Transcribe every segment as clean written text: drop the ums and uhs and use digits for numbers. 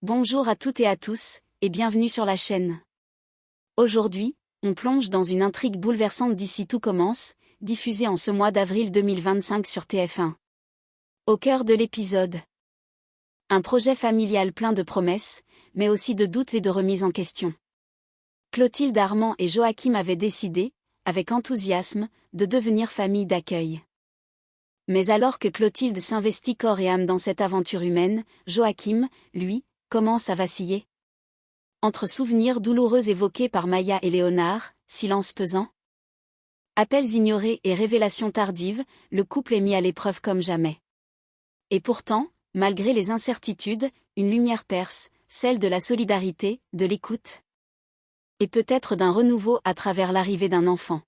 Bonjour à toutes et à tous, et bienvenue sur la chaîne. Aujourd'hui, on plonge dans une intrigue bouleversante d'Ici tout commence, diffusée en ce mois d'avril 2025 sur TF1. Au cœur de l'épisode, un projet familial plein de promesses, mais aussi de doutes et de remises en question. Clotilde Armand et Joachim avaient décidé, avec enthousiasme, de devenir famille d'accueil. Mais alors que Clotilde s'investit corps et âme dans cette aventure humaine, Joachim, lui, commence à vaciller. Entre souvenirs douloureux évoqués par Maya et Léonard, silence pesant. Appels ignorés et révélations tardives, le couple est mis à l'épreuve comme jamais. Et pourtant, malgré les incertitudes, une lumière perce, celle de la solidarité, de l'écoute. Et peut-être d'un renouveau à travers l'arrivée d'un enfant.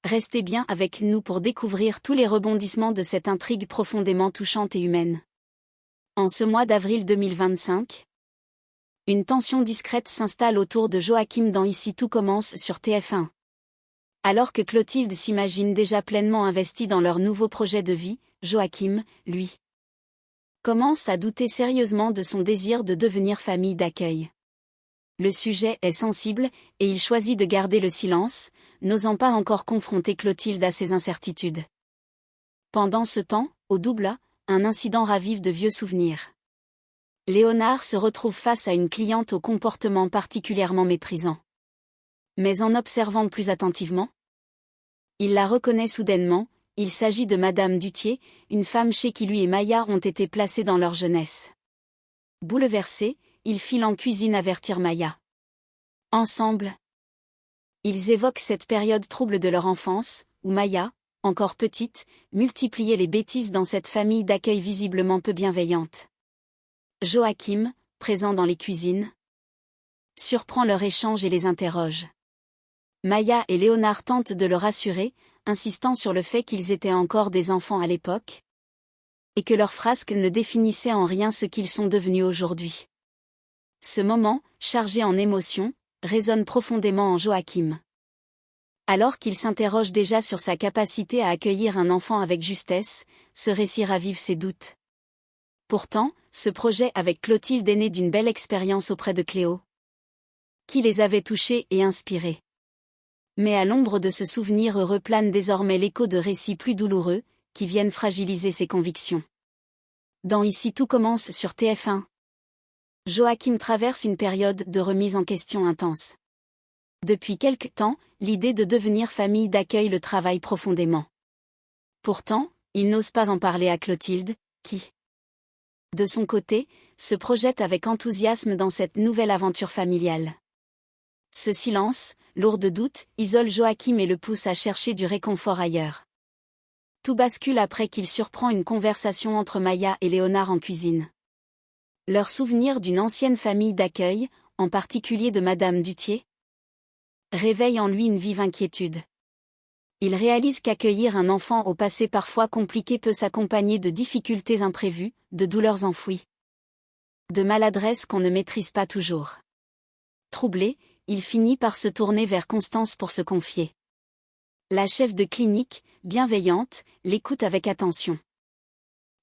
Restez bien avec nous pour découvrir tous les rebondissements de cette intrigue profondément touchante et humaine. En ce mois d'avril 2025, une tension discrète s'installe autour de Joachim dans Ici tout commence sur TF1. Alors que Clotilde s'imagine déjà pleinement investie dans leur nouveau projet de vie, Joachim, lui, commence à douter sérieusement de son désir de devenir famille d'accueil. Le sujet est sensible, et il choisit de garder le silence, n'osant pas encore confronter Clotilde à ses incertitudes. Pendant ce temps, au double, un incident ravive de vieux souvenirs. Léonard se retrouve face à une cliente au comportement particulièrement méprisant. Mais en observant plus attentivement, il la reconnaît soudainement, il s'agit de Madame Duthier, une femme chez qui lui et Maya ont été placés dans leur jeunesse. Bouleversé, il file en cuisine avertir Maya. Ensemble, ils évoquent cette période trouble de leur enfance, où Maya, encore petite, multipliait les bêtises dans cette famille d'accueil visiblement peu bienveillante. Joachim, présent dans les cuisines, surprend leur échange et les interroge. Maya et Léonard tentent de le rassurer, insistant sur le fait qu'ils étaient encore des enfants à l'époque, et que leurs frasques ne définissaient en rien ce qu'ils sont devenus aujourd'hui. Ce moment, chargé en émotions, résonne profondément en Joachim. Alors qu'il s'interroge déjà sur sa capacité à accueillir un enfant avec justesse, ce récit ravive ses doutes. Pourtant, ce projet avec Clotilde est né d'une belle expérience auprès de Cléo, qui les avait touchés et inspirés. Mais à l'ombre de ce souvenir heureux plane désormais l'écho de récits plus douloureux, qui viennent fragiliser ses convictions. Dans Ici tout commence sur TF1. Joachim traverse une période de remise en question intense. Depuis quelque temps, l'idée de devenir famille d'accueil le travaille profondément. Pourtant, il n'ose pas en parler à Clotilde, qui, de son côté, se projette avec enthousiasme dans cette nouvelle aventure familiale. Ce silence, lourd de doutes, isole Joachim et le pousse à chercher du réconfort ailleurs. Tout bascule après qu'il surprend une conversation entre Maya et Léonard en cuisine. Leur souvenir d'une ancienne famille d'accueil, en particulier de Madame Duthier, réveille en lui une vive inquiétude. Il réalise qu'accueillir un enfant au passé parfois compliqué peut s'accompagner de difficultés imprévues, de douleurs enfouies, de maladresses qu'on ne maîtrise pas toujours. Troublé, il finit par se tourner vers Constance pour se confier. La chef de clinique, bienveillante, l'écoute avec attention.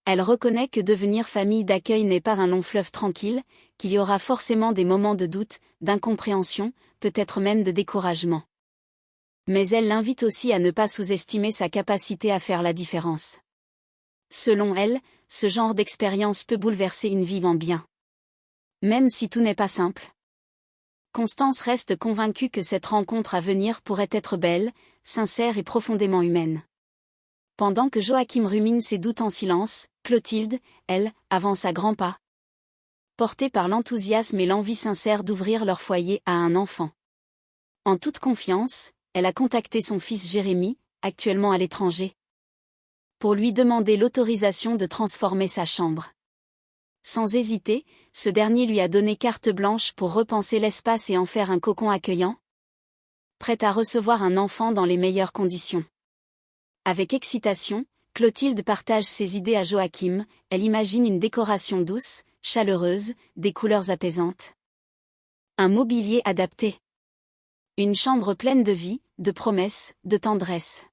Elle reconnaît que devenir famille d'accueil n'est pas un long fleuve tranquille, qu'il y aura forcément des moments de doute, d'incompréhension, peut-être même de découragement. Mais elle l'invite aussi à ne pas sous-estimer sa capacité à faire la différence. Selon elle, ce genre d'expérience peut bouleverser une vie en bien. Même si tout n'est pas simple, Constance reste convaincue que cette rencontre à venir pourrait être belle, sincère et profondément humaine. Pendant que Joachim rumine ses doutes en silence, Clotilde, elle, avance à grands pas, portée par l'enthousiasme et l'envie sincère d'ouvrir leur foyer à un enfant. En toute confiance, elle a contacté son fils Jérémy, actuellement à l'étranger, pour lui demander l'autorisation de transformer sa chambre. Sans hésiter, ce dernier lui a donné carte blanche pour repenser l'espace et en faire un cocon accueillant, prêt à recevoir un enfant dans les meilleures conditions. Avec excitation, Clotilde partage ses idées à Joachim, elle imagine une décoration douce, chaleureuse, des couleurs apaisantes, un mobilier adapté, une chambre pleine de vie, de promesses, de tendresse.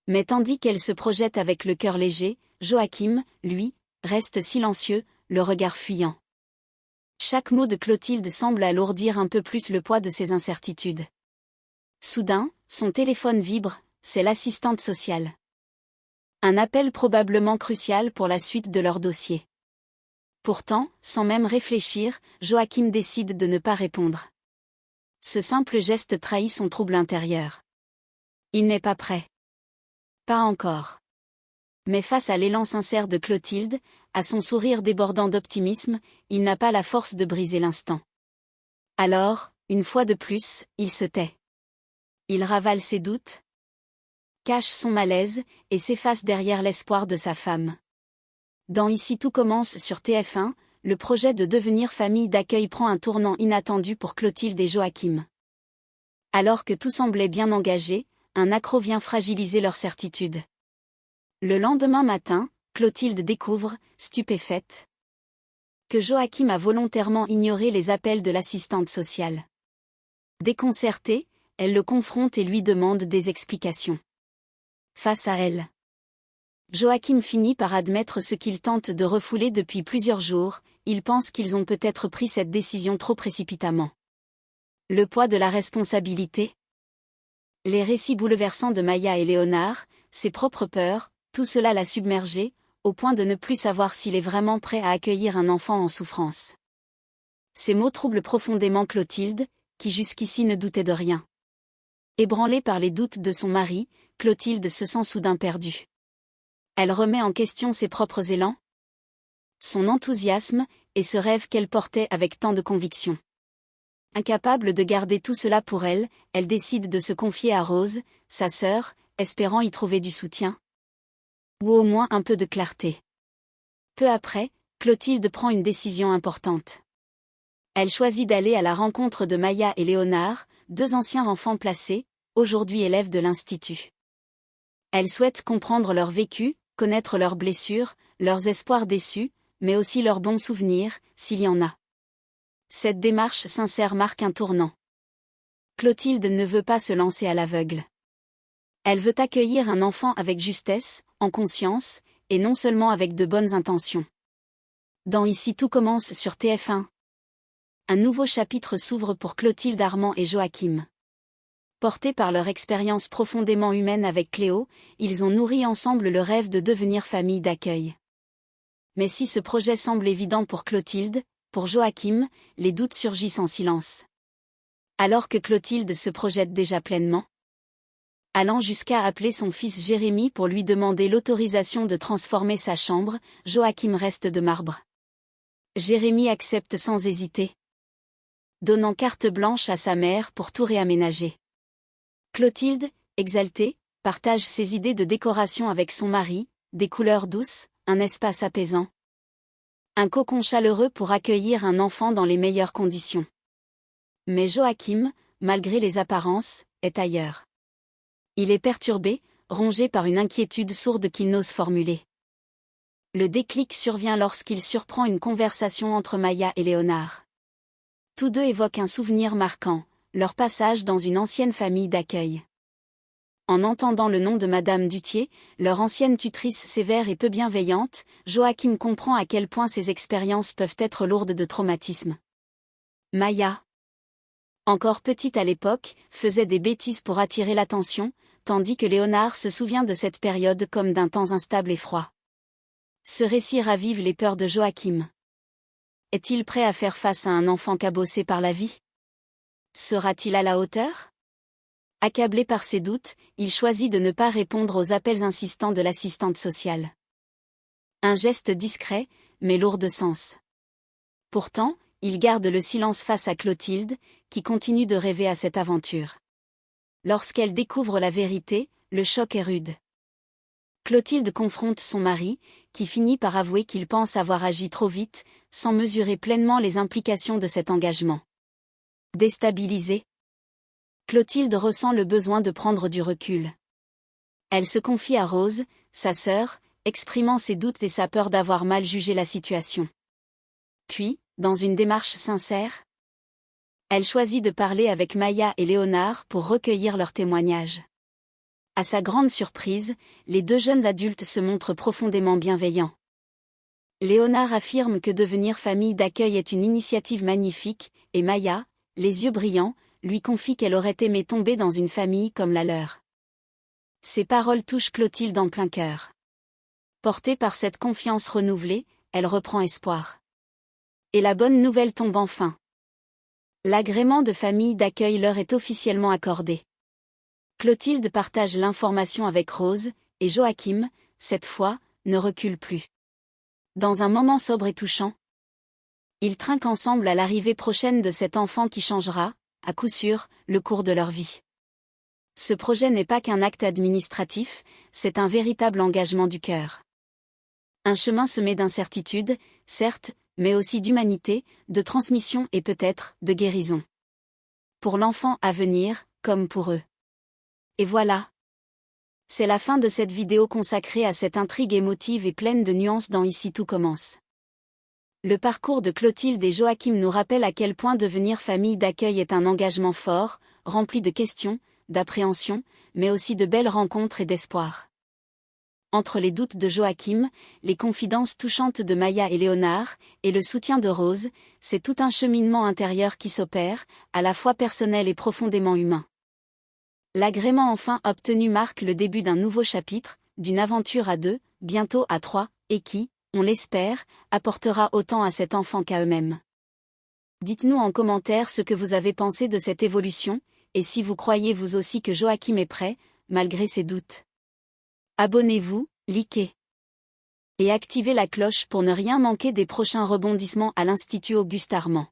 Mais tandis qu'elle se projette avec le cœur léger, Joachim, lui, reste silencieux, le regard fuyant. Chaque mot de Clotilde semble alourdir un peu plus le poids de ses incertitudes. Soudain, son téléphone vibre, c'est l'assistante sociale. Un appel probablement crucial pour la suite de leur dossier. Pourtant, sans même réfléchir, Joachim décide de ne pas répondre. Ce simple geste trahit son trouble intérieur. Il n'est pas prêt. Pas encore. Mais face à l'élan sincère de Clotilde, à son sourire débordant d'optimisme, il n'a pas la force de briser l'instant. Alors, une fois de plus, il se tait. Il ravale ses doutes, cache son malaise, et s'efface derrière l'espoir de sa femme. Dans Ici tout commence sur TF1, le projet de devenir famille d'accueil prend un tournant inattendu pour Clotilde et Joachim. Alors que tout semblait bien engagé, un accroc vient fragiliser leur certitude. Le lendemain matin, Clotilde découvre, stupéfaite, que Joachim a volontairement ignoré les appels de l'assistante sociale. Déconcertée, elle le confronte et lui demande des explications. Face à elle, Joachim finit par admettre ce qu'il tente de refouler depuis plusieurs jours, il pense qu'ils ont peut-être pris cette décision trop précipitamment. Le poids de la responsabilité. Les récits bouleversants de Maya et Léonard, ses propres peurs, tout cela l'a submergé, au point de ne plus savoir s'il est vraiment prêt à accueillir un enfant en souffrance. Ces mots troublent profondément Clotilde, qui jusqu'ici ne doutait de rien. Ébranlée par les doutes de son mari, Clotilde se sent soudain perdue. Elle remet en question ses propres élans, son enthousiasme, et ce rêve qu'elle portait avec tant de conviction. Incapable de garder tout cela pour elle, elle décide de se confier à Rose, sa sœur, espérant y trouver du soutien. Ou au moins un peu de clarté. Peu après, Clotilde prend une décision importante. Elle choisit d'aller à la rencontre de Maya et Léonard, deux anciens enfants placés, aujourd'hui élèves de l'Institut. Elle souhaite comprendre leur vécu, connaître leurs blessures, leurs espoirs déçus, mais aussi leurs bons souvenirs, s'il y en a. Cette démarche sincère marque un tournant. Clotilde ne veut pas se lancer à l'aveugle. Elle veut accueillir un enfant avec justesse, en conscience, et non seulement avec de bonnes intentions. Dans Ici tout commence sur TF1. Un nouveau chapitre s'ouvre pour Clotilde Armand et Joachim. Portés par leur expérience profondément humaine avec Cléo, ils ont nourri ensemble le rêve de devenir famille d'accueil. Mais si ce projet semble évident pour Clotilde, pour Joachim, les doutes surgissent en silence. Alors que Clotilde se projette déjà pleinement, allant jusqu'à appeler son fils Jérémy pour lui demander l'autorisation de transformer sa chambre, Joachim reste de marbre. Jérémy accepte sans hésiter, donnant carte blanche à sa mère pour tout réaménager. Clotilde, exaltée, partage ses idées de décoration avec son mari, des couleurs douces, un espace apaisant. Un cocon chaleureux pour accueillir un enfant dans les meilleures conditions. Mais Joachim, malgré les apparences, est ailleurs. Il est perturbé, rongé par une inquiétude sourde qu'il n'ose formuler. Le déclic survient lorsqu'il surprend une conversation entre Maya et Léonard. Tous deux évoquent un souvenir marquant, leur passage dans une ancienne famille d'accueil. En entendant le nom de Madame Dutier, leur ancienne tutrice sévère et peu bienveillante, Joachim comprend à quel point ces expériences peuvent être lourdes de traumatisme. Maya, encore petite à l'époque, faisait des bêtises pour attirer l'attention, tandis que Léonard se souvient de cette période comme d'un temps instable et froid. Ce récit ravive les peurs de Joachim. Est-il prêt à faire face à un enfant cabossé par la vie? Sera-t-il à la hauteur? Accablé par ses doutes, il choisit de ne pas répondre aux appels insistants de l'assistante sociale. Un geste discret, mais lourd de sens. Pourtant, il garde le silence face à Clotilde, qui continue de rêver à cette aventure. Lorsqu'elle découvre la vérité, le choc est rude. Clotilde confronte son mari, qui finit par avouer qu'il pense avoir agi trop vite, sans mesurer pleinement les implications de cet engagement. Déstabilisée, Clotilde ressent le besoin de prendre du recul. Elle se confie à Rose, sa sœur, exprimant ses doutes et sa peur d'avoir mal jugé la situation. Puis, dans une démarche sincère, elle choisit de parler avec Maya et Léonard pour recueillir leurs témoignages. À sa grande surprise, les deux jeunes adultes se montrent profondément bienveillants. Léonard affirme que devenir famille d'accueil est une initiative magnifique, et Maya, les yeux brillants, lui confie qu'elle aurait aimé tomber dans une famille comme la leur. Ces paroles touchent Clotilde en plein cœur. Portée par cette confiance renouvelée, elle reprend espoir. Et la bonne nouvelle tombe enfin. L'agrément de famille d'accueil leur est officiellement accordé. Clotilde partage l'information avec Rose, et Joachim, cette fois, ne recule plus. Dans un moment sobre et touchant, ils trinquent ensemble à l'arrivée prochaine de cet enfant qui changera, à coup sûr, le cours de leur vie. Ce projet n'est pas qu'un acte administratif, c'est un véritable engagement du cœur. Un chemin semé d'incertitudes, certes, mais aussi d'humanité, de transmission et peut-être, de guérison. Pour l'enfant à venir, comme pour eux. Et voilà. C'est la fin de cette vidéo consacrée à cette intrigue émotive et pleine de nuances dans Ici tout commence. Le parcours de Clotilde et Joachim nous rappelle à quel point devenir famille d'accueil est un engagement fort, rempli de questions, d'appréhension, mais aussi de belles rencontres et d'espoir. Entre les doutes de Joachim, les confidences touchantes de Maya et Léonard, et le soutien de Rose, c'est tout un cheminement intérieur qui s'opère, à la fois personnel et profondément humain. L'agrément enfin obtenu marque le début d'un nouveau chapitre, d'une aventure à deux, bientôt à trois, et qui, on l'espère, apportera autant à cet enfant qu'à eux-mêmes. Dites-nous en commentaire ce que vous avez pensé de cette évolution, et si vous croyez vous aussi que Joachim est prêt, malgré ses doutes. Abonnez-vous, likez. Et activez la cloche pour ne rien manquer des prochains rebondissements à l'Institut Auguste Armand.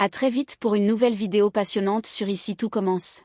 À très vite pour une nouvelle vidéo passionnante sur Ici tout commence.